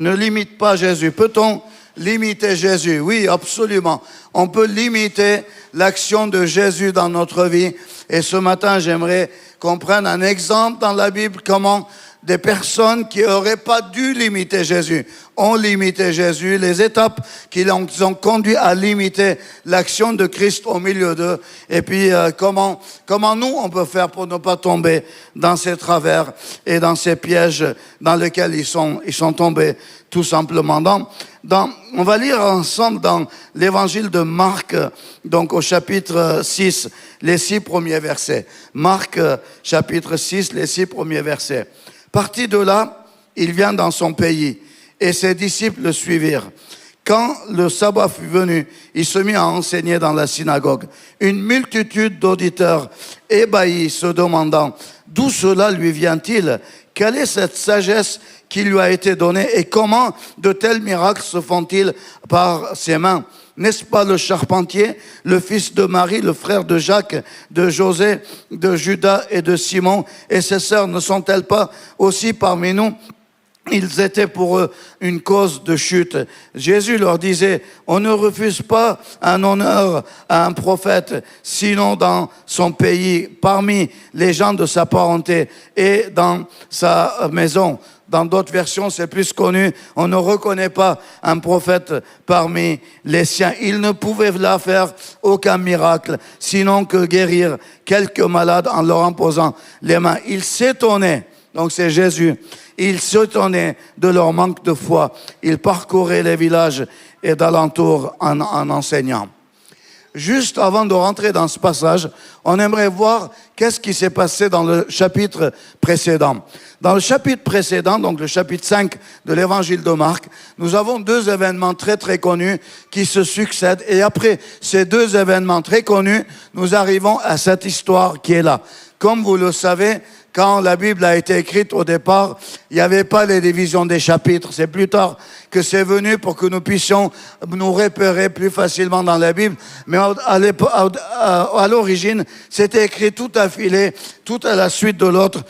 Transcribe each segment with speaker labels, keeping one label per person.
Speaker 1: ne limite pas Jésus. Peut-on limiter Jésus? Oui, absolument. On peut limiter l'action de Jésus dans notre vie. Et ce matin, j'aimerais qu'on prenne un exemple dans la Bible, comment des personnes qui n'auraient pas dû limiter Jésus ont limité Jésus, les étapes qui l'ont conduit à limiter l'action de Christ au milieu d'eux, et puis comment nous on peut faire pour ne pas tomber dans ces travers et dans ces pièges dans lesquels ils sont tombés tout simplement. On va lire ensemble dans l'évangile de Marc, donc au chapitre 6, les 6 premiers versets. Marc, chapitre 6, les 6 premiers versets. Parti de là, il vient dans son pays, et ses disciples le suivirent. Quand le sabbat fut venu, il se mit à enseigner dans la synagogue. Une multitude d'auditeurs ébahis se demandant d'où cela lui vient-il? Quelle est cette sagesse qui lui a été donnée et comment de tels miracles se font-ils par ses mains? N'est-ce pas le charpentier, le fils de Marie, le frère de Jacques, de José, de Judas et de Simon? Et ses sœurs ne sont-elles pas aussi parmi nous? Ils étaient pour eux une cause de chute. Jésus leur disait, on ne refuse pas un honneur à un prophète, sinon dans son pays, parmi les gens de sa parenté et dans sa maison. Dans d'autres versions, c'est plus connu. On ne reconnaît pas un prophète parmi les siens. Il ne pouvait là faire aucun miracle, sinon que guérir quelques malades en leur imposant les mains. Il s'étonnait, donc c'est Jésus, il s'étonnait de leur manque de foi. Il parcourait les villages et d'alentour en enseignant. Juste avant de rentrer dans ce passage, on aimerait voir qu'est-ce qui s'est passé dans le chapitre précédent. Dans le chapitre précédent, donc le chapitre 5 de l'évangile de Marc, nous avons 2 événements très très connus qui se succèdent. Et après ces 2 événements très connus, nous arrivons à cette histoire qui est là. Comme vous le savez, quand la Bible a été écrite au départ, il n'y avait pas les divisions des chapitres. C'est plus tard que c'est venu pour que nous puissions nous repérer plus facilement dans la Bible. Mais à l'origine, c'était écrit tout affilé, tout à la suite de l'autre,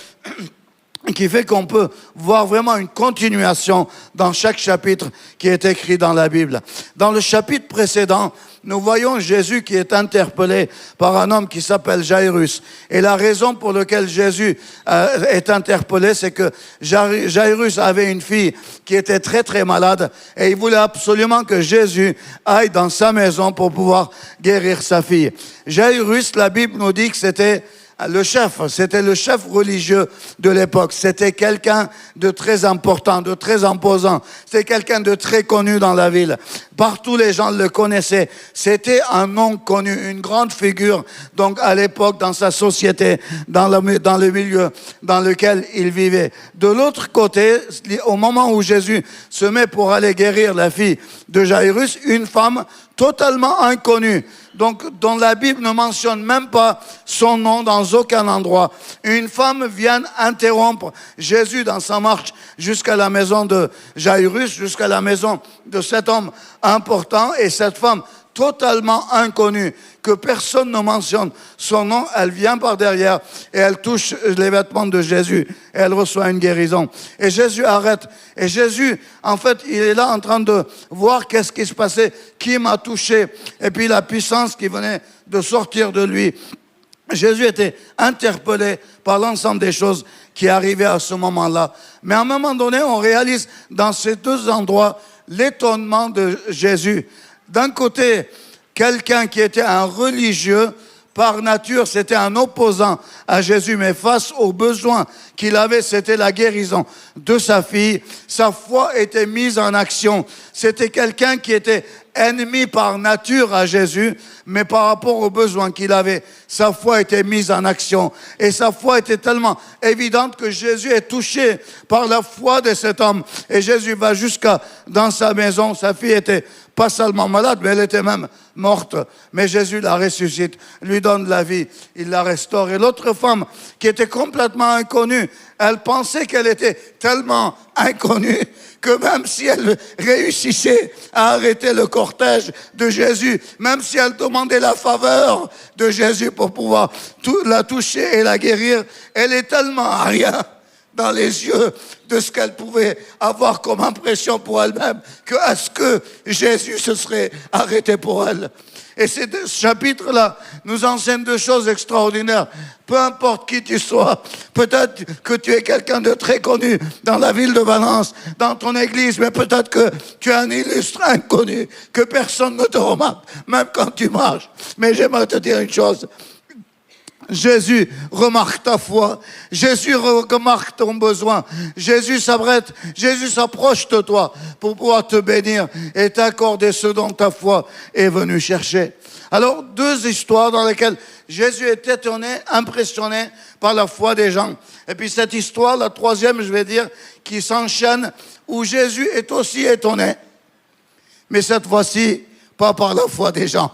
Speaker 1: qui fait qu'on peut voir vraiment une continuation dans chaque chapitre qui est écrit dans la Bible. Dans le chapitre précédent, nous voyons Jésus qui est interpellé par un homme qui s'appelle Jairus. Et la raison pour laquelle Jésus est interpellé, c'est que Jairus avait une fille qui était très très malade et il voulait absolument que Jésus aille dans sa maison pour pouvoir guérir sa fille. Jairus, la Bible nous dit que c'était le chef religieux de l'époque. C'était quelqu'un de très important, de très imposant. C'était quelqu'un de très connu dans la ville. Partout les gens le connaissaient. C'était un nom connu, une grande figure. Donc à l'époque, dans sa société, dans le milieu dans lequel il vivait. De l'autre côté, au moment où Jésus se met pour aller guérir la fille de Jairus, une femme totalement inconnue, donc dont la Bible ne mentionne même pas son nom dans aucun endroit. Une femme vient interrompre Jésus dans sa marche jusqu'à la maison de Jairus, jusqu'à la maison de cet homme important, et cette femme totalement inconnue, que personne ne mentionne son nom, elle vient par derrière et elle touche les vêtements de Jésus et elle reçoit une guérison. Et Jésus arrête. Et Jésus, en fait, il est là en train de voir qu'est-ce qui se passait, qui m'a touché, et puis la puissance qui venait de sortir de lui. Jésus était interpellé par l'ensemble des choses qui arrivaient à ce moment-là. Mais à un moment donné, on réalise dans ces 2 endroits l'étonnement de Jésus. D'un côté, quelqu'un qui était un religieux, par nature, c'était un opposant à Jésus, mais face aux besoins qu'il avait, c'était la guérison de sa fille. Sa foi était mise en action. C'était quelqu'un qui était ennemi par nature à Jésus, mais par rapport aux besoins qu'il avait, sa foi était mise en action. Et sa foi était tellement évidente que Jésus est touché par la foi de cet homme. Et Jésus va jusqu'à dans sa maison. Sa fille était pas seulement malade, mais elle était même morte. Mais Jésus la ressuscite, lui donne la vie, il la restaure. Et l'autre femme, qui était complètement inconnue, elle pensait qu'elle était tellement inconnue que même si elle réussissait à arrêter le cortège de Jésus, même si elle demandait la faveur de Jésus pour pouvoir la toucher et la guérir, elle est tellement à rien dans les yeux de ce qu'elle pouvait avoir comme impression pour elle-même, que à ce que Jésus se serait arrêté pour elle. Et ce chapitre-là nous enseigne deux choses extraordinaires. Peu importe qui tu sois, peut-être que tu es quelqu'un de très connu dans la ville de Valence, dans ton église, mais peut-être que tu es un illustre inconnu, que personne ne te remarque, même quand tu marches. Mais j'aimerais te dire une chose. Jésus remarque ta foi. Jésus remarque ton besoin. Jésus s'approche de toi pour pouvoir te bénir et t'accorder ce dont ta foi est venue chercher. Alors, deux histoires dans lesquelles Jésus est étonné, impressionné par la foi des gens. Et puis cette histoire, la troisième, je vais dire, qui s'enchaîne, où Jésus est aussi étonné. Mais cette fois-ci, pas par la foi des gens,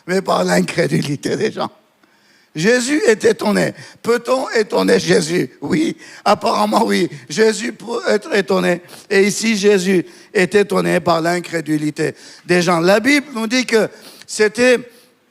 Speaker 1: mais par l'incrédulité des gens. Jésus est étonné. Peut-on étonner Jésus? Oui, apparemment oui. Jésus peut être étonné. Et ici, Jésus est étonné par l'incrédulité des gens. La Bible nous dit que c'était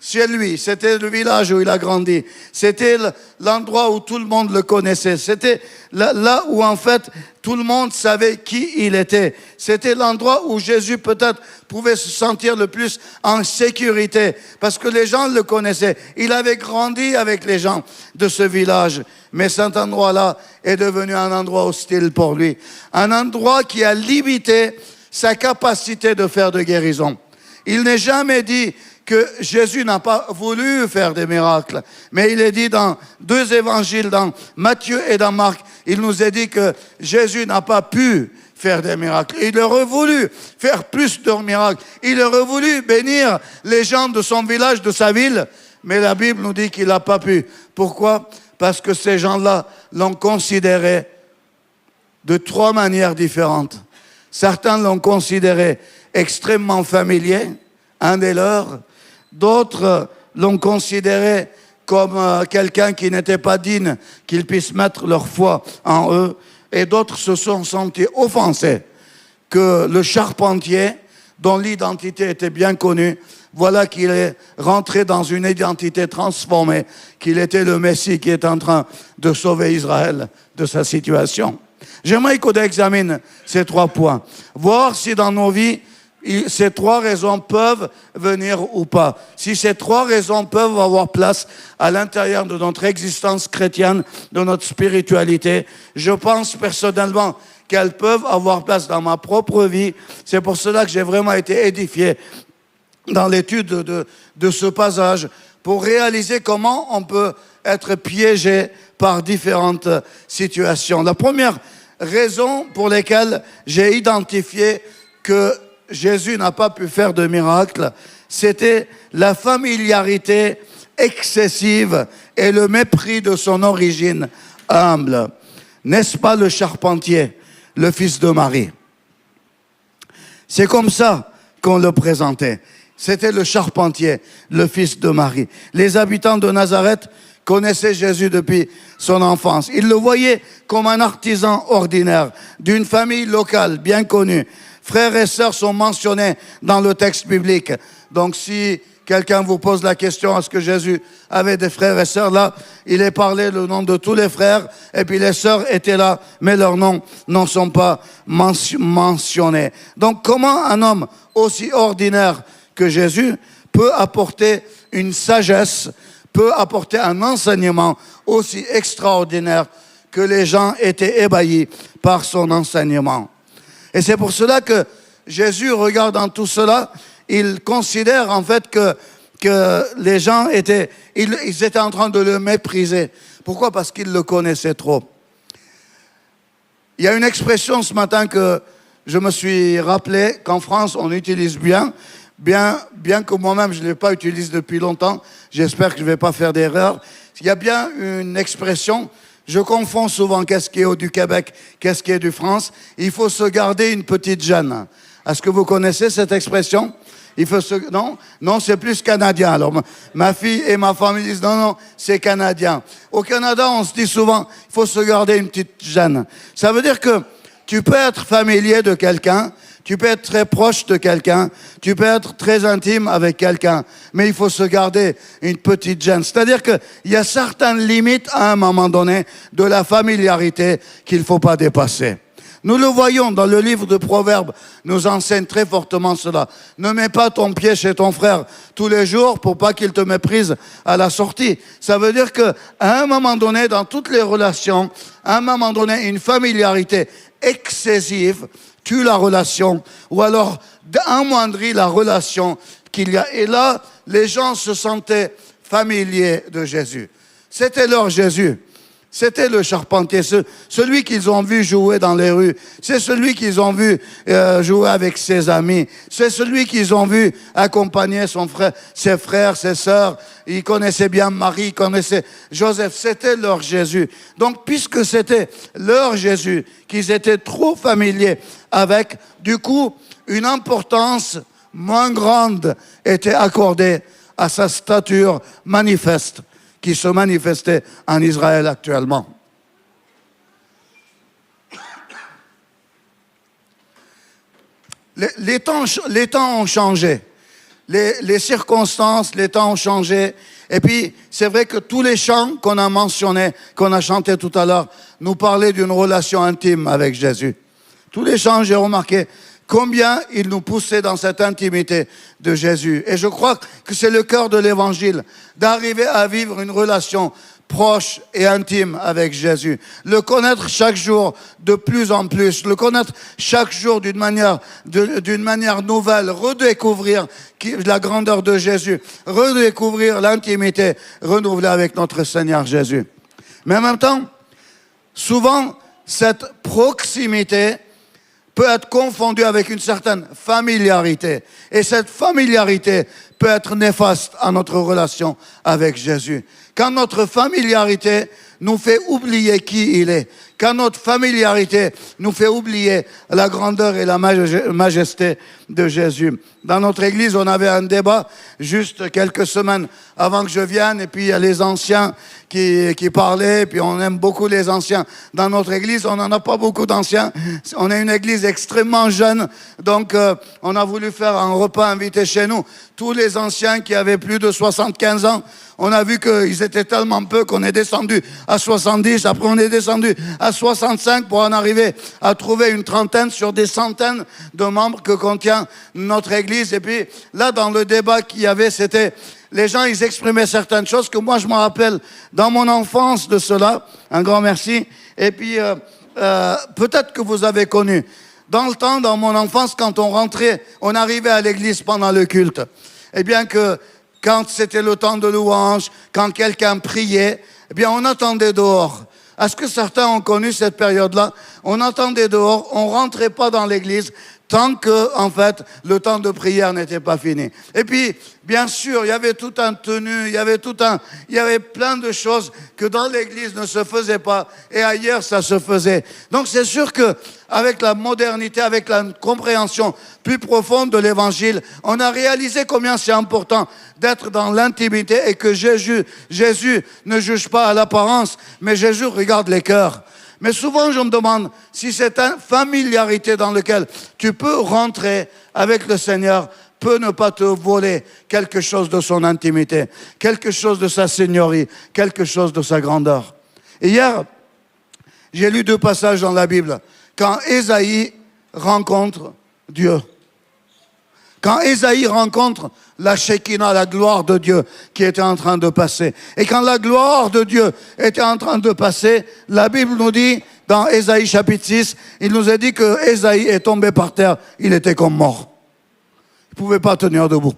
Speaker 1: chez lui, c'était le village où il a grandi. C'était l'endroit où tout le monde le connaissait. C'était là où en fait tout le monde savait qui il était. C'était l'endroit où Jésus peut-être pouvait se sentir le plus en sécurité parce que les gens le connaissaient. Il avait grandi avec les gens de ce village. Mais cet endroit-là est devenu un endroit hostile pour lui. Un endroit qui a limité sa capacité de faire de guérison. Il n'est jamais dit que Jésus n'a pas voulu faire des miracles. Mais il est dit dans deux évangiles, dans Matthieu et dans Marc, il nous est dit que Jésus n'a pas pu faire des miracles. Il aurait voulu faire plus de miracles. Il aurait voulu bénir les gens de son village, de sa ville. Mais la Bible nous dit qu'il n'a pas pu. Pourquoi? Parce que ces gens-là l'ont considéré de trois manières différentes. Certains l'ont considéré extrêmement familier, un des leurs. D'autres l'ont considéré comme quelqu'un qui n'était pas digne qu'ils puissent mettre leur foi en eux. Et d'autres se sont sentis offensés que le charpentier, dont l'identité était bien connue, voilà qu'il est rentré dans une identité transformée, qu'il était le Messie qui est en train de sauver Israël de sa situation. J'aimerais qu'on examine ces trois points, voir si dans nos vies, ces trois raisons peuvent venir ou pas. Si ces trois raisons peuvent avoir place à l'intérieur de notre existence chrétienne, de notre spiritualité, je pense personnellement qu'elles peuvent avoir place dans ma propre vie. C'est pour cela que j'ai vraiment été édifié dans l'étude de ce passage pour réaliser comment on peut être piégé par différentes situations. La première raison pour laquelle j'ai identifié que Jésus n'a pas pu faire de miracle, c'était la familiarité excessive et le mépris de son origine humble. N'est-ce pas le charpentier, le fils de Marie? C'est comme ça qu'on le présentait. C'était le charpentier, le fils de Marie. Les habitants de Nazareth connaissaient Jésus depuis son enfance. Ils le voyaient comme un artisan ordinaire d'une famille locale bien connue. Frères et sœurs sont mentionnés dans le texte biblique. Donc si quelqu'un vous pose la question, est-ce que Jésus avait des frères et sœurs? Là, il est parlé le nom de tous les frères, et puis les sœurs étaient là, mais leurs noms n'en sont pas mentionnés. Donc comment un homme aussi ordinaire que Jésus peut apporter une sagesse, peut apporter un enseignement aussi extraordinaire que les gens étaient ébahis par son enseignement? Et c'est pour cela que Jésus regarde dans tout cela, il considère en fait que les gens étaient en train de le mépriser. Pourquoi? Parce qu'ils le connaissaient trop. Il y a une expression ce matin que je me suis rappelé qu'en France on utilise bien que moi-même je ne l'ai pas utilisé depuis longtemps, j'espère que je ne vais pas faire d'erreur. Il y a bien une expression. Je confonds souvent qu'est-ce qui est du Québec, qu'est-ce qui est du France. Il faut se garder une petite gêne. Est-ce que vous connaissez cette expression? Non, c'est plus canadien. Alors, ma fille et ma famille disent non, c'est canadien. Au Canada, on se dit souvent, il faut se garder une petite gêne. Ça veut dire que tu peux être familier de quelqu'un, Tu peux être très proche de quelqu'un, tu peux être très intime avec quelqu'un, mais il faut se garder une petite gêne. C'est-à-dire qu'il y a certaines limites à un moment donné de la familiarité qu'il ne faut pas dépasser. Nous le voyons dans le livre de Proverbes, nous enseigne très fortement cela. Ne mets pas ton pied chez ton frère tous les jours pour pas qu'il te méprise à la sortie. Ça veut dire qu'à un moment donné, dans toutes les relations, à un moment donné, une familiarité excessive tue la relation ou alors amoindrit la relation qu'il y a. Et là, les gens se sentaient familiers de Jésus. C'était leur Jésus. C'était le charpentier, celui qu'ils ont vu jouer dans les rues. C'est celui qu'ils ont vu jouer avec ses amis. C'est celui qu'ils ont vu accompagner son frère, ses frères, ses sœurs. Ils connaissaient bien Marie, ils connaissaient Joseph. C'était leur Jésus. Donc, puisque c'était leur Jésus, qu'ils étaient trop familiers avec, du coup, une importance moins grande était accordée à sa stature manifeste, qui se manifestait en Israël actuellement. Les temps ont changé. Les circonstances, les temps ont changé. Et puis, c'est vrai que tous les chants qu'on a mentionnés, qu'on a chantés tout à l'heure, nous parlaient d'une relation intime avec Jésus. Tous les chants, j'ai remarqué combien il nous poussait dans cette intimité de Jésus. Et je crois que c'est le cœur de l'Évangile, d'arriver à vivre une relation proche et intime avec Jésus. Le connaître chaque jour de plus en plus, le connaître chaque jour d'une manière nouvelle, redécouvrir la grandeur de Jésus, redécouvrir l'intimité renouvelée avec notre Seigneur Jésus. Mais en même temps, souvent, cette proximité peut être confondue avec une certaine familiarité. Et cette familiarité peut être néfaste à notre relation avec Jésus. Quand notre familiarité nous fait oublier qui il est, quand notre familiarité nous fait oublier la grandeur et la majesté de Jésus. Dans notre église, on avait un débat juste quelques semaines avant que je vienne, et puis il y a les anciens qui parlaient, puis on aime beaucoup les anciens. Dans notre église, on n'en a pas beaucoup d'anciens. On est une église extrêmement jeune, donc on a voulu faire un repas invité chez nous. Tous les anciens qui avaient plus de 75 ans, on a vu qu'ils étaient tellement peu qu'on est descendu à 70, après on est descendu à 65 pour en arriver à trouver une trentaine sur des centaines de membres que contient notre église. Et puis là, dans le débat qu'il y avait, c'était... Les gens, ils exprimaient certaines choses que moi, je me rappelle dans mon enfance de cela. Un grand merci. Et puis, peut-être que vous avez connu. Dans le temps, dans mon enfance, quand on rentrait, on arrivait à l'église pendant le culte. Eh bien que, quand c'était le temps de louange, quand quelqu'un priait, eh bien, on attendait dehors. Est-ce que certains ont connu cette période-là? On attendait dehors, on rentrait pas dans l'église tant que, en fait, le temps de prière n'était pas fini. Et puis, bien sûr, il y avait tout un tenue, il y avait plein de choses que dans l'église ne se faisaient pas et ailleurs ça se faisait. Donc c'est sûr que avec la modernité, avec la compréhension plus profonde de l'évangile, on a réalisé combien c'est important d'être dans l'intimité et que Jésus ne juge pas à l'apparence, mais Jésus regarde les cœurs. Mais souvent, je me demande si cette familiarité dans laquelle tu peux rentrer avec le Seigneur peut ne pas te voler quelque chose de son intimité, quelque chose de sa seigneurie, quelque chose de sa grandeur. Et hier, j'ai lu 2 passages dans la Bible. Quand Ésaïe rencontre Dieu. Quand Ésaïe rencontre la Shekinah, la gloire de Dieu qui était en train de passer. Et quand la gloire de Dieu était en train de passer, la Bible nous dit, dans Ésaïe chapitre 6, il nous a dit que Ésaïe est tombé par terre, il était comme mort. Il ne pouvait pas tenir debout.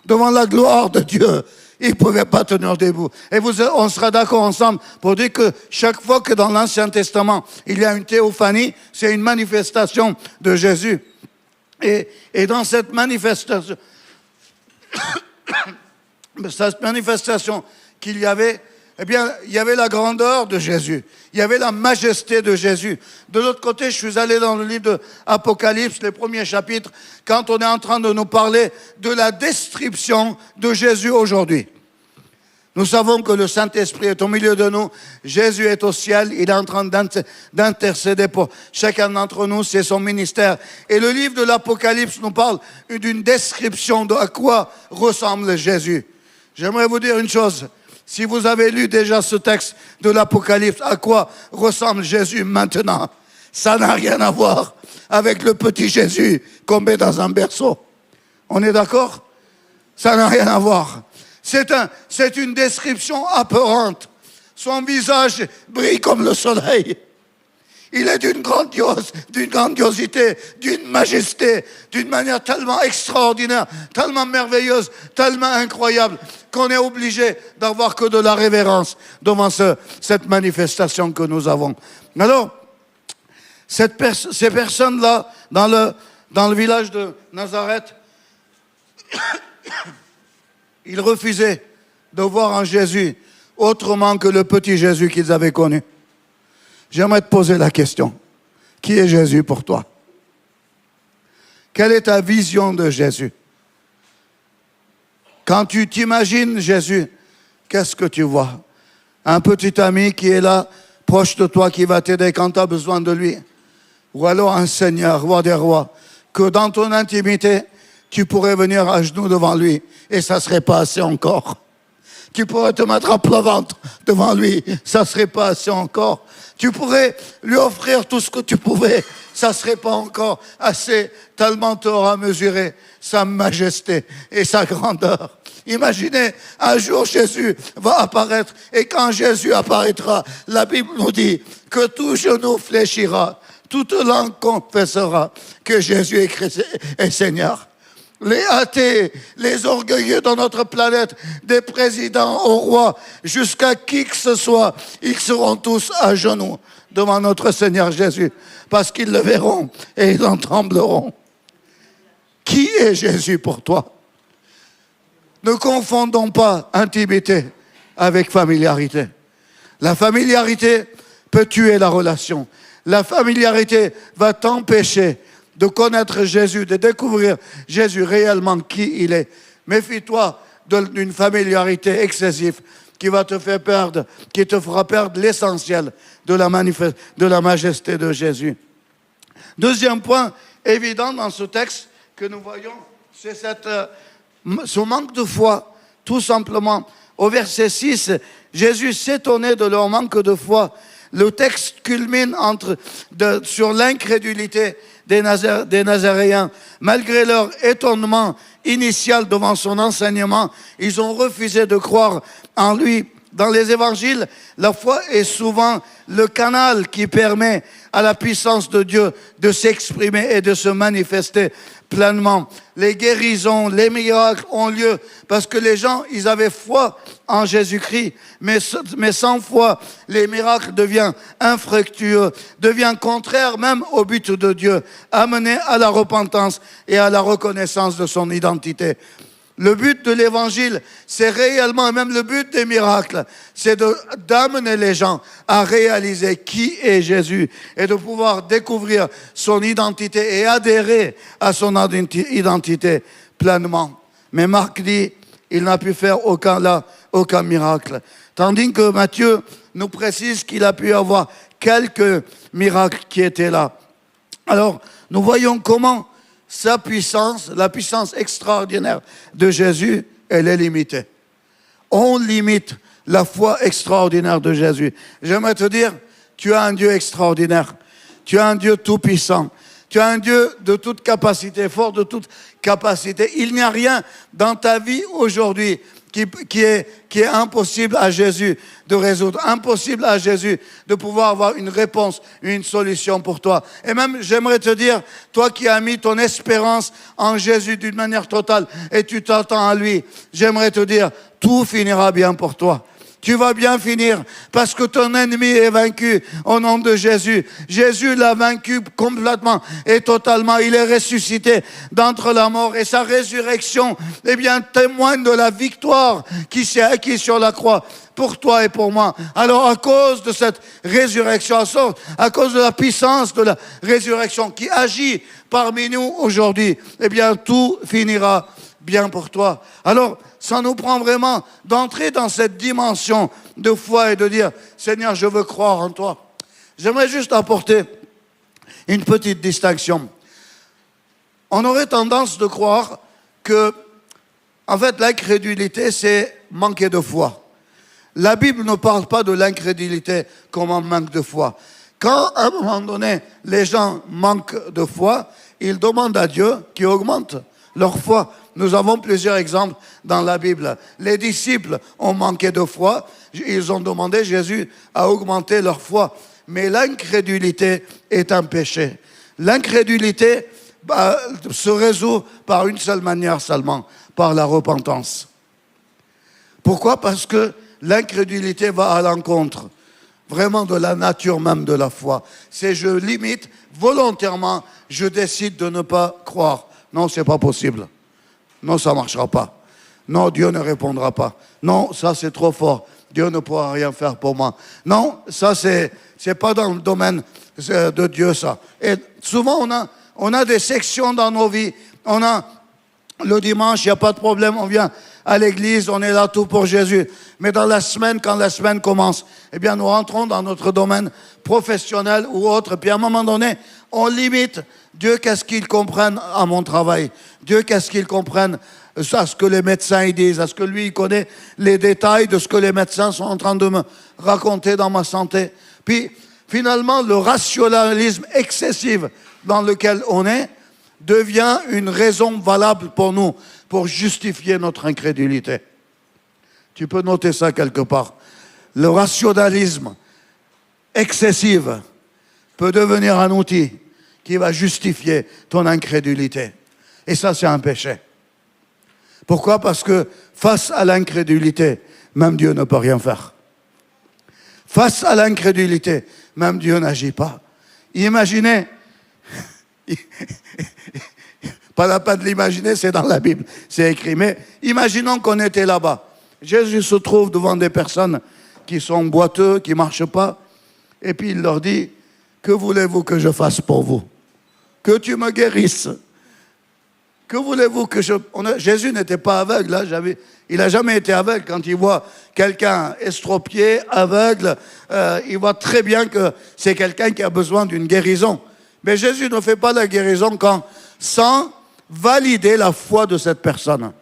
Speaker 1: Devant la gloire de Dieu, il ne pouvait pas tenir debout. Et on sera d'accord ensemble pour dire que chaque fois que dans l'Ancien Testament, il y a une théophanie, c'est une manifestation de Jésus. Et dans cette manifestation, qu'il y avait, eh bien, il y avait la grandeur de Jésus. Il y avait la majesté de Jésus. De l'autre côté, je suis allé dans le livre de Apocalypse, les premiers chapitres, quand on est en train de nous parler de la description de Jésus aujourd'hui. Nous savons que le Saint-Esprit est au milieu de nous. Jésus est au ciel. Il est en train d'intercéder pour chacun d'entre nous. C'est son ministère. Et le livre de l'Apocalypse nous parle d'une description de à quoi ressemble Jésus. J'aimerais vous dire une chose. Si vous avez lu déjà ce texte de l'Apocalypse, à quoi ressemble Jésus maintenant? Ça n'a rien à voir avec le petit Jésus qu'on met dans un berceau. On est d'accord? Ça n'a rien à voir. C'est une description apeurante. Son visage brille comme le soleil. Il est d'une grandiosité, d'une majesté, d'une manière tellement extraordinaire, tellement merveilleuse, tellement incroyable, qu'on est obligé d'avoir que de la révérence devant cette manifestation que nous avons. Alors, ces personnes-là, dans le village de Nazareth, ils refusaient de voir en Jésus autrement que le petit Jésus qu'ils avaient connu. J'aimerais te poser la question. Qui est Jésus pour toi? Quelle est ta vision de Jésus? Quand tu t'imagines Jésus, qu'est-ce que tu vois? Un petit ami qui est là, proche de toi, qui va t'aider quand tu as besoin de lui? Ou alors un Seigneur, roi des rois, que dans ton intimité, tu pourrais venir à genoux devant lui et ça ne serait pas assez encore. Tu pourrais te mettre à plat ventre devant lui, ça ne serait pas assez encore. Tu pourrais lui offrir tout ce que tu pouvais, ça ne serait pas encore assez, tellement tu auras mesuré sa majesté et sa grandeur. Imaginez, un jour Jésus va apparaître et quand Jésus apparaîtra, la Bible nous dit que tout genou fléchira, toute langue confessera que Jésus est Seigneur. Les athées, les orgueilleux de notre planète, des présidents au roi, jusqu'à qui que ce soit, ils seront tous à genoux devant notre Seigneur Jésus, parce qu'ils le verront et ils en trembleront. Qui est Jésus pour toi? Ne confondons pas intimité avec familiarité. La familiarité peut tuer la relation. La familiarité va t'empêcher de connaître Jésus, de découvrir Jésus réellement qui il est. Méfie-toi d'une familiarité excessive qui va te faire perdre, qui te fera perdre l'essentiel de la majesté de Jésus. Deuxième point évident dans ce texte que nous voyons, c'est ce manque de foi, tout simplement. Au verset 6, Jésus s'étonnait de leur manque de foi. Le texte culmine sur l'incrédulité des Nazaréens. Malgré leur étonnement initial devant son enseignement, ils ont refusé de croire en lui. Dans les évangiles, la foi est souvent le canal qui permet à la puissance de Dieu de s'exprimer et de se manifester pleinement. Les guérisons, les miracles ont lieu parce que les gens, ils avaient foi en Jésus-Christ. Mais sans foi, les miracles deviennent infructueux, deviennent contraires même au but de Dieu, amenés à la repentance et à la reconnaissance de son identité. Le but de l'évangile, c'est réellement, même le but des miracles, c'est d'amener les gens à réaliser qui est Jésus et de pouvoir découvrir son identité et adhérer à son identité pleinement. Mais Marc dit, il n'a pu faire aucun miracle. Tandis que Matthieu nous précise qu'il a pu avoir quelques miracles qui étaient là. Alors, nous voyons comment sa puissance, la puissance extraordinaire de Jésus, elle est limitée. On limite la foi extraordinaire de Jésus. J'aimerais te dire, tu as un Dieu extraordinaire. Tu as un Dieu tout-puissant. Tu as un Dieu de toute capacité, fort de toute capacité. Il n'y a rien dans ta vie aujourd'hui qui est impossible à Jésus de résoudre, impossible à Jésus de pouvoir avoir une réponse, une solution pour toi. Et même, j'aimerais te dire, toi qui as mis ton espérance en Jésus d'une manière totale et tu t'attends à lui, j'aimerais te dire, tout finira bien pour toi. Tu vas bien finir parce que ton ennemi est vaincu au nom de Jésus. Jésus l'a vaincu complètement et totalement. Il est ressuscité d'entre la mort et sa résurrection, eh bien, témoigne de la victoire qui s'est acquise sur la croix pour toi et pour moi. Alors, à cause de cette résurrection, à cause de la puissance de la résurrection qui agit parmi nous aujourd'hui, eh bien, tout finira bien pour toi. Alors, ça nous prend vraiment d'entrer dans cette dimension de foi et de dire, Seigneur, je veux croire en toi. J'aimerais juste apporter une petite distinction. On aurait tendance de croire que, en fait, l'incrédulité, c'est manquer de foi. La Bible ne parle pas de l'incrédulité comme un manque de foi. Quand, à un moment donné, les gens manquent de foi, ils demandent à Dieu qui augmente leur foi. Nous avons plusieurs exemples dans la Bible. Les disciples ont manqué de foi. Ils ont demandé, Jésus a augmenté leur foi. Mais l'incrédulité est un péché. L'incrédulité se résout par une seule manière seulement, par la repentance. Pourquoi? Parce que l'incrédulité va à l'encontre vraiment de la nature même de la foi. C'est je limite volontairement, je décide de ne pas croire. Non, c'est pas possible. Non, ça marchera pas. Non, Dieu ne répondra pas. Non, ça c'est trop fort. Dieu ne pourra rien faire pour moi. Non, ça c'est pas dans le domaine de Dieu ça. Et souvent on a des sections dans nos vies. On a le dimanche, il n'y a pas de problème, on vient à l'église, on est là tout pour Jésus. Mais dans la semaine, quand la semaine commence, eh bien, nous rentrons dans notre domaine professionnel ou autre. Puis à un moment donné, on limite. Dieu, qu'est-ce qu'il comprenne à mon travail? Dieu, qu'est-ce qu'il comprenne à ce que les médecins ils disent? Est-ce que lui, il connaît les détails de ce que les médecins sont en train de me raconter dans ma santé? Puis, finalement, le rationalisme excessif dans lequel on est devient une raison valable pour nous, pour justifier notre incrédulité. Tu peux noter ça quelque part. Le rationalisme excessif peut devenir un outil qui va justifier ton incrédulité. Et ça, c'est un péché. Pourquoi? Parce que face à l'incrédulité, même Dieu ne peut rien faire. Face à l'incrédulité, même Dieu n'agit pas. Imaginez, pas la peine de l'imaginer, c'est dans la Bible, c'est écrit. Mais imaginons qu'on était là-bas. Jésus se trouve devant des personnes qui sont boiteux, qui ne marchent pas. Et puis il leur dit, que voulez-vous que je fasse pour vous? Que tu me guérisses. Que voulez-vous que je... Jésus n'était pas aveugle. Hein, il n'a jamais été aveugle. Quand il voit quelqu'un estropié, aveugle, il voit très bien que c'est quelqu'un qui a besoin d'une guérison. Mais Jésus ne fait pas la guérison sans valider la foi de cette personne.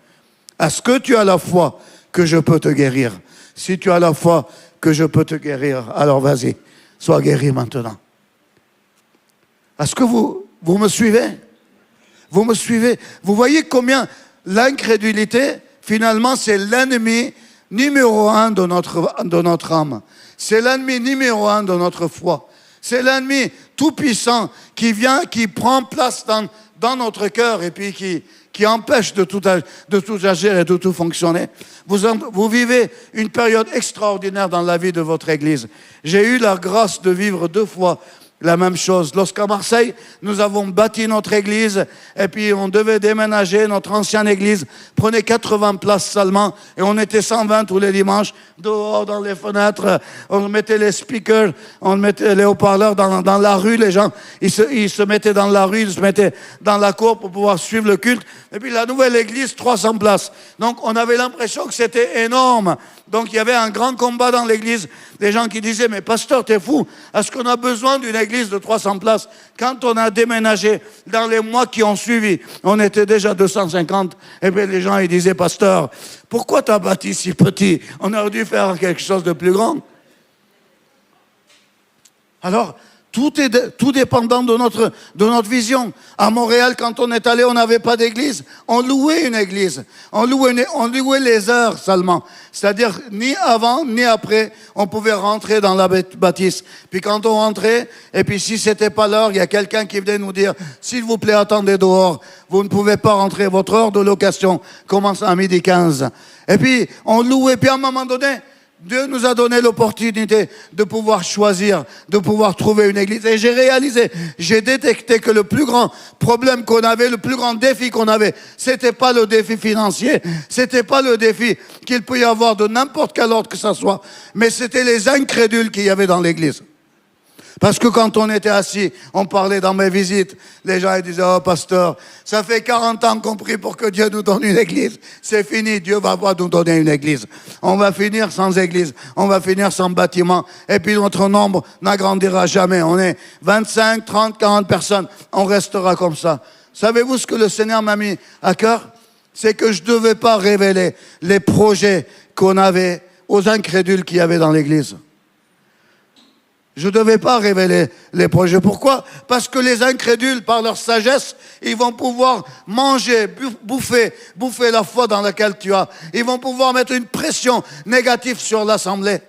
Speaker 1: Est-ce que tu as la foi que je peux te guérir? Si tu as la foi que je peux te guérir, alors vas-y, sois guéri maintenant. Est-ce que vous me suivez? Vous me suivez? Vous voyez combien l'incrédulité, finalement, c'est l'ennemi numéro 1 de notre âme. C'est l'ennemi numéro 1 de notre foi. C'est l'ennemi tout-puissant qui vient, qui prend place dans notre cœur et puis qui empêche de tout agir et de tout fonctionner. Vous vivez une période extraordinaire dans la vie de votre Église. J'ai eu la grâce de vivre 2 fois la même chose. Lorsqu'à Marseille, nous avons bâti notre église et puis on devait déménager, notre ancienne église prenait 80 places seulement et on était 120 tous les dimanches dehors dans les fenêtres, on mettait les speakers, on mettait les haut-parleurs dans la rue, les gens ils se mettaient dans la rue, ils se mettaient dans la cour pour pouvoir suivre le culte. Et puis la nouvelle église, 300 places. Donc on avait l'impression que c'était énorme. Donc il y avait un grand combat dans l'église, des gens qui disaient, mais pasteur, t'es fou, est-ce qu'on a besoin d'une église de 300 places? Quand on a déménagé, dans les mois qui ont suivi, on était déjà 250, et bien les gens ils disaient, pasteur, pourquoi t'as bâti si petit? On aurait dû faire quelque chose de plus grand. Alors, tout dépendant de notre vision. À Montréal, quand on est allé, on n'avait pas d'église. On louait une église. On louait les heures seulement. C'est-à-dire, ni avant, ni après, on pouvait rentrer dans la bâtisse. Puis quand on rentrait, et puis si c'était pas l'heure, il y a quelqu'un qui venait nous dire, s'il vous plaît, attendez dehors. Vous ne pouvez pas rentrer. Votre heure de location commence à 12h15. Et puis, on louait. Puis à un moment donné, Dieu nous a donné l'opportunité de pouvoir choisir, de pouvoir trouver une église. Et j'ai réalisé, j'ai détecté que le plus grand problème qu'on avait, le plus grand défi qu'on avait, c'était pas le défi financier, c'était pas le défi qu'il peut y avoir de n'importe quel ordre que ça soit, mais c'était les incrédules qu'il y avait dans l'église. Parce que quand on était assis, on parlait dans mes visites, les gens ils disaient « Oh pasteur, ça fait 40 ans qu'on prie pour que Dieu nous donne une église. C'est fini, Dieu va pas nous donner une église. On va finir sans église, on va finir sans bâtiment. Et puis notre nombre n'agrandira jamais. On est 25, 30, 40 personnes, on restera comme ça. » Savez-vous ce que le Seigneur m'a mis à cœur? C'est que je ne devais pas révéler les projets qu'on avait aux incrédules qu'il y avait dans l'église. Je ne devais pas révéler les projets. Pourquoi? Parce que les incrédules, par leur sagesse, ils vont pouvoir manger, bouffer la foi dans laquelle tu as. Ils vont pouvoir mettre une pression négative sur l'assemblée.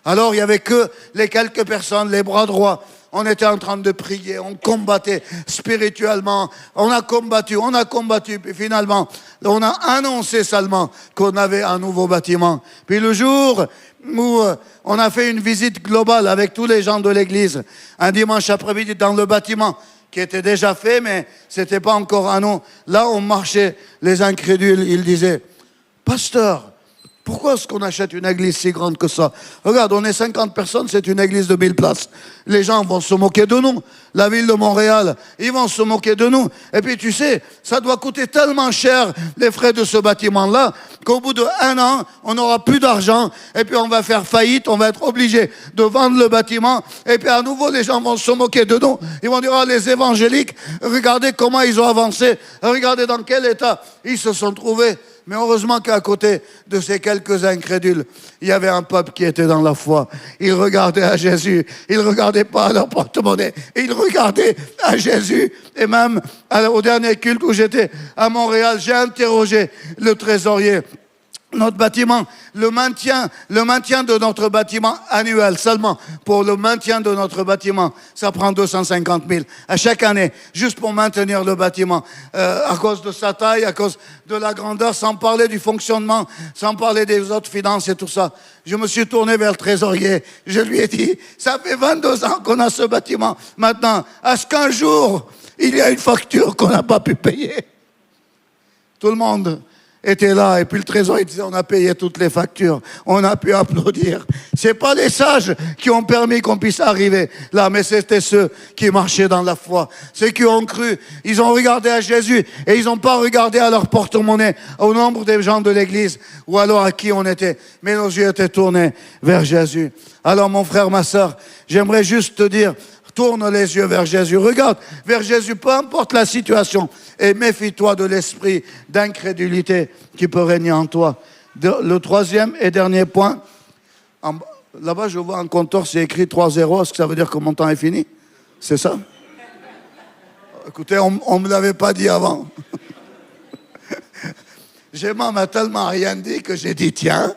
Speaker 1: Alors, il n'y avait que les quelques personnes, les bras droits. On était en train de prier, on combattait spirituellement. On a combattu, puis finalement, on a annoncé seulement qu'on avait un nouveau bâtiment. Puis le jour où on a fait une visite globale avec tous les gens de l'église, un dimanche après-midi dans le bâtiment, qui était déjà fait, mais c'était pas encore à nous. Là, on marchait, les incrédules, ils disaient, « Pasteur, pourquoi est-ce qu'on achète une église si grande que ça? Regarde, on est 50 personnes, c'est une église de 1000 places. Les gens vont se moquer de nous. La ville de Montréal, ils vont se moquer de nous. Et puis tu sais, ça doit coûter tellement cher, les frais de ce bâtiment-là, qu'au bout d'1 an, on n'aura plus d'argent. Et puis on va faire faillite, on va être obligé de vendre le bâtiment. Et puis à nouveau, les gens vont se moquer de nous. Ils vont dire, oh, les évangéliques, regardez comment ils ont avancé. Regardez dans quel état ils se sont trouvés. Mais heureusement qu'à côté de ces quelques incrédules, il y avait un peuple qui était dans la foi. Ils regardaient à Jésus. Ils ne regardaient pas à leur porte-monnaie. Ils regardaient à Jésus. Et même au dernier culte où j'étais à Montréal, j'ai interrogé le trésorier. Notre bâtiment, le maintien de notre bâtiment annuel seulement, pour le maintien de notre bâtiment, ça prend 250 000 à chaque année, juste pour maintenir le bâtiment, à cause de sa taille, à cause de la grandeur, sans parler du fonctionnement, sans parler des autres finances et tout ça. Je me suis tourné vers le trésorier, je lui ai dit, ça fait 22 ans qu'on a ce bâtiment, maintenant, à ce qu'un jour, il y a une facture qu'on n'a pas pu payer. Tout le monde était là, et puis le trésorier disait, on a payé toutes les factures, on a pu applaudir. C'est pas les sages qui ont permis qu'on puisse arriver là, mais c'était ceux qui marchaient dans la foi, ceux qui ont cru. Ils ont regardé à Jésus, et ils n'ont pas regardé à leur porte-monnaie, au nombre des gens de l'église, ou alors à qui on était, mais nos yeux étaient tournés vers Jésus. Alors mon frère, ma sœur, j'aimerais juste te dire, tourne les yeux vers Jésus, regarde vers Jésus, peu importe la situation, et méfie-toi de l'esprit d'incrédulité qui peut régner en toi. Le troisième et dernier point, là-bas je vois un compteur, c'est écrit 3-0, est-ce que ça veut dire que mon temps est fini? C'est ça? Écoutez, on ne me l'avait pas dit avant. Gemma m'a tellement rien dit que j'ai dit tiens,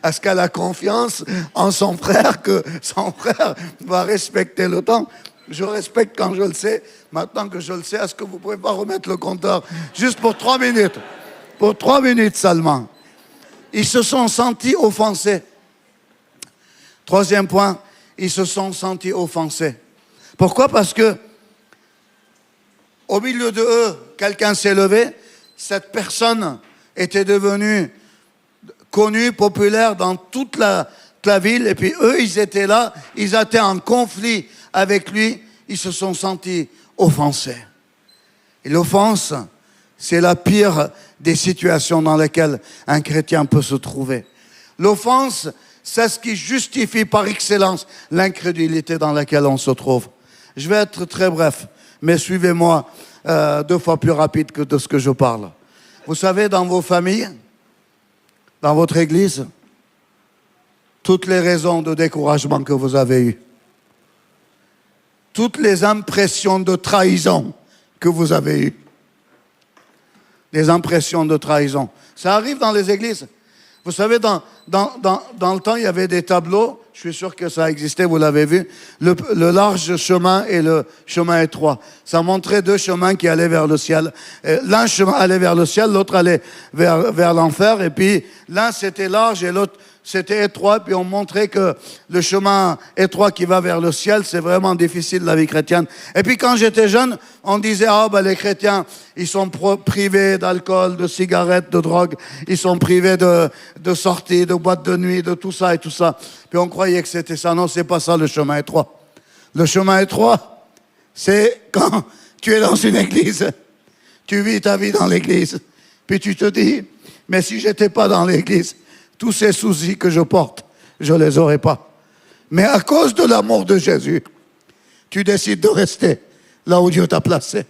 Speaker 1: est-ce qu'elle a confiance en son frère que son frère va respecter le temps? Je respecte quand je le sais. Maintenant que je le sais, est-ce que vous pouvez pas remettre le compteur juste pour 3 minutes? Pour 3 minutes seulement. Ils se sont sentis offensés. Troisième point, ils se sont sentis offensés. Pourquoi? Parce que au milieu de eux, quelqu'un s'est levé. Cette personne était devenue connue, populaire dans toute la ville. Et puis eux, ils étaient là, ils étaient en conflit avec lui. Ils se sont sentis offensés. Et l'offense, c'est la pire des situations dans lesquelles un chrétien peut se trouver. L'offense, c'est ce qui justifie par excellence l'incrédulité dans laquelle on se trouve. Je vais être très bref, mais suivez-moi 2 fois plus rapide que de ce que je parle. Vous savez, dans vos familles, dans votre église, toutes les raisons de découragement que vous avez eues, toutes les impressions de trahison que vous avez eues, les impressions de trahison, ça arrive dans les églises. Vous savez, dans le temps, il y avait des tableaux, je suis sûr que ça existait, vous l'avez vu, le large chemin et le chemin étroit. Ça montrait 2 chemins qui allaient vers le ciel. L'un chemin allait vers le ciel, l'autre allait vers l'enfer, et puis l'un c'était large et l'autre c'était étroit, puis on montrait que le chemin étroit qui va vers le ciel, c'est vraiment difficile la vie chrétienne. Et puis quand j'étais jeune, on disait, les chrétiens, ils sont privés d'alcool, de cigarettes, de drogue, ils sont privés de sorties, de boîtes de nuit, de tout ça et tout ça. Puis on croyait que c'était ça. Non, c'est pas ça le chemin étroit. Le chemin étroit, c'est quand tu es dans une église, tu vis ta vie dans l'église, puis tu te dis, mais si je n'étais pas dans l'église, tous ces soucis que je porte, je ne les aurais pas. Mais à cause de l'amour de Jésus, tu décides de rester là où Dieu t'a placé.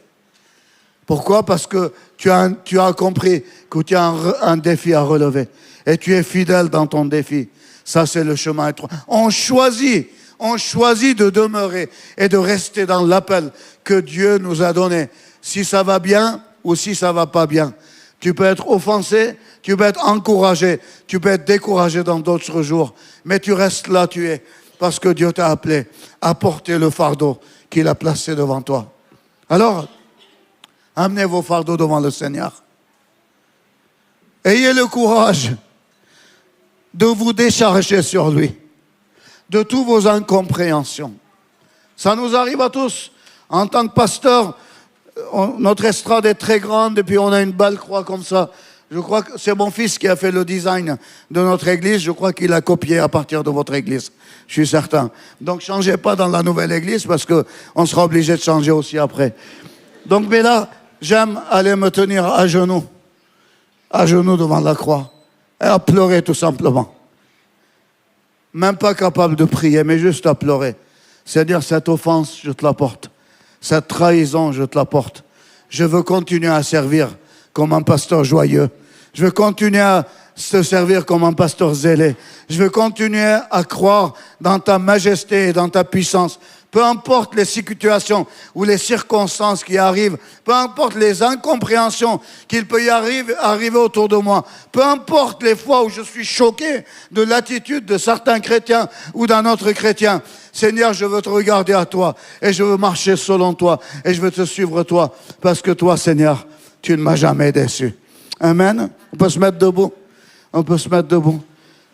Speaker 1: Pourquoi? Parce que tu as compris que tu as un défi à relever. Et tu es fidèle dans ton défi. Ça, c'est le chemin étroit. On choisit de demeurer et de rester dans l'appel que Dieu nous a donné. Si ça va bien ou si ça va pas bien. Tu peux être offensé, tu peux être encouragé, tu peux être découragé dans d'autres jours. Mais tu restes là, tu es. Parce que Dieu t'a appelé à porter le fardeau qu'il a placé devant toi. Alors, amenez vos fardeaux devant le Seigneur. Ayez le courage de vous décharger sur lui, de toutes vos incompréhensions. Ça nous arrive à tous. En tant que pasteur, notre estrade est très grande et puis on a une belle croix comme ça. Je crois que c'est mon fils qui a fait le design de notre église. Je crois qu'il a copié à partir de votre église. Je suis certain. Donc, changez pas dans la nouvelle église parce qu'on sera obligé de changer aussi après. Donc, mais là, j'aime aller me tenir à genoux devant la croix et à pleurer tout simplement. Même pas capable de prier, mais juste à pleurer. C'est-à-dire, cette offense, je te la porte. Cette trahison, je te la porte. Je veux continuer à servir comme un pasteur joyeux. Je veux continuer à te servir comme un pasteur zélé. Je veux continuer à croire dans ta majesté et dans ta puissance. Peu importe les situations ou les circonstances qui arrivent, peu importe les incompréhensions qu'il peut y arriver autour de moi, peu importe les fois où je suis choqué de l'attitude de certains chrétiens ou d'un autre chrétien, Seigneur, je veux te regarder à toi et je veux marcher selon toi et je veux te suivre toi parce que toi, Seigneur, tu ne m'as jamais déçu. Amen. On peut se mettre debout. On peut se mettre debout.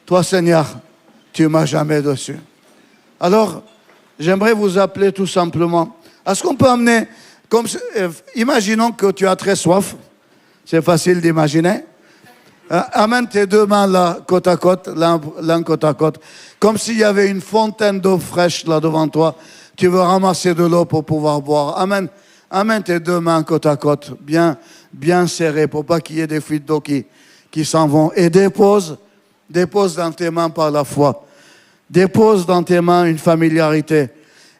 Speaker 1: Toi, Seigneur, tu ne m'as jamais déçu. Alors, j'aimerais vous appeler tout simplement. Est-ce qu'on peut amener, imaginons que tu as très soif. C'est facile d'imaginer. Amène tes deux mains là, côte à côte, l'un côte à côte. Comme s'il y avait une fontaine d'eau fraîche là devant toi. Tu veux ramasser de l'eau pour pouvoir boire. Amène tes deux mains côte à côte, bien serrées pour pas qu'il y ait des fuites d'eau qui s'en vont. Et dépose dans tes mains par la foi. Dépose dans tes mains une familiarité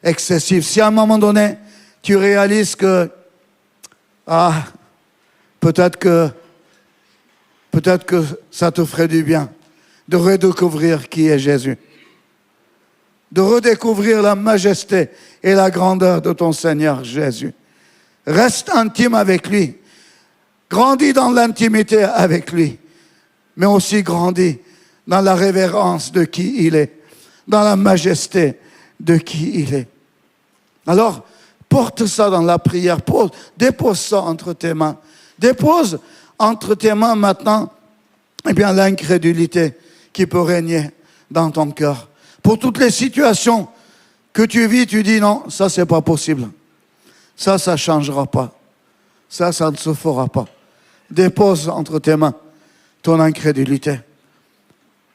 Speaker 1: excessive. Si à un moment donné, tu réalises que, peut-être que ça te ferait du bien de redécouvrir qui est Jésus. De redécouvrir la majesté et la grandeur de ton Seigneur Jésus. Reste intime avec lui. Grandis dans l'intimité avec lui. Mais aussi grandis dans la révérence de qui il est. Dans la majesté de qui il est. Alors, porte ça dans la prière. Dépose ça entre tes mains. Dépose entre tes mains maintenant, l'incrédulité qui peut régner dans ton cœur. Pour toutes les situations que tu vis, tu dis non, ça c'est pas possible. Ça ne changera pas. Ça ne se fera pas. Dépose entre tes mains ton incrédulité.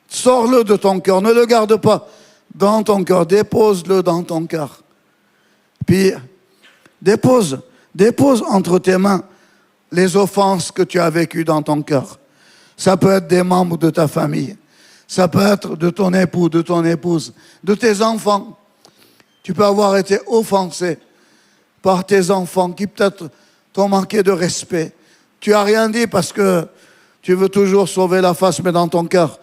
Speaker 1: Sors-le de ton cœur. Ne le garde pas dans ton cœur. Dépose-le dans ton cœur. Puis, dépose entre tes mains les offenses que tu as vécues dans ton cœur. Ça peut être des membres de ta famille. Ça peut être de ton époux, de ton épouse, de tes enfants. Tu peux avoir été offensé par tes enfants qui peut-être t'ont manqué de respect. Tu n'as rien dit parce que tu veux toujours sauver la face, mais dans ton cœur,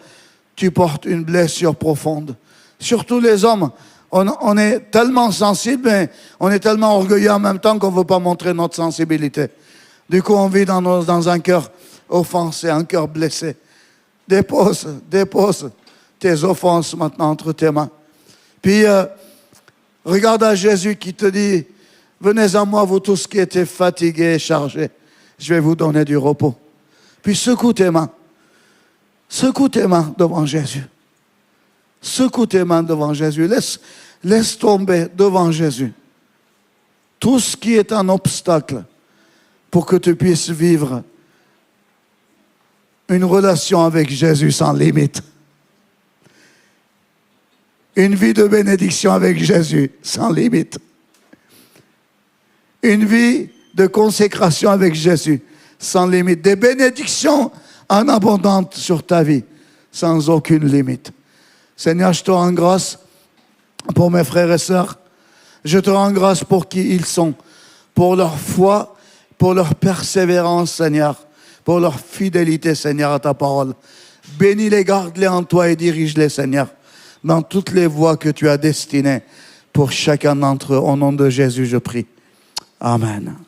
Speaker 1: tu portes une blessure profonde. Surtout les hommes, on est tellement sensible, mais on est tellement orgueilleux en même temps qu'on ne veut pas montrer notre sensibilité. Du coup, on vit dans un cœur offensé, un cœur blessé. Dépose tes offenses maintenant entre tes mains. Puis, regarde à Jésus qui te dit, venez à moi, vous tous qui étiez fatigués et chargés. Je vais vous donner du repos. Puis secoue tes mains. Secoue tes mains devant Jésus. Secoue tes mains devant Jésus. Laisse tomber devant Jésus tout ce qui est un obstacle pour que tu puisses vivre une relation avec Jésus sans limite. Une vie de bénédiction avec Jésus, sans limite. Une vie de consécration avec Jésus, sans limite. Des bénédictions en abondance sur ta vie, sans aucune limite. Seigneur, je te rends grâce pour mes frères et sœurs. Je te rends grâce pour qui ils sont, pour leur foi, pour leur persévérance, Seigneur, pour leur fidélité, Seigneur, à ta parole. Bénis-les, garde-les en toi et dirige-les, Seigneur, dans toutes les voies que tu as destinées pour chacun d'entre eux. Au nom de Jésus, je prie. Amen.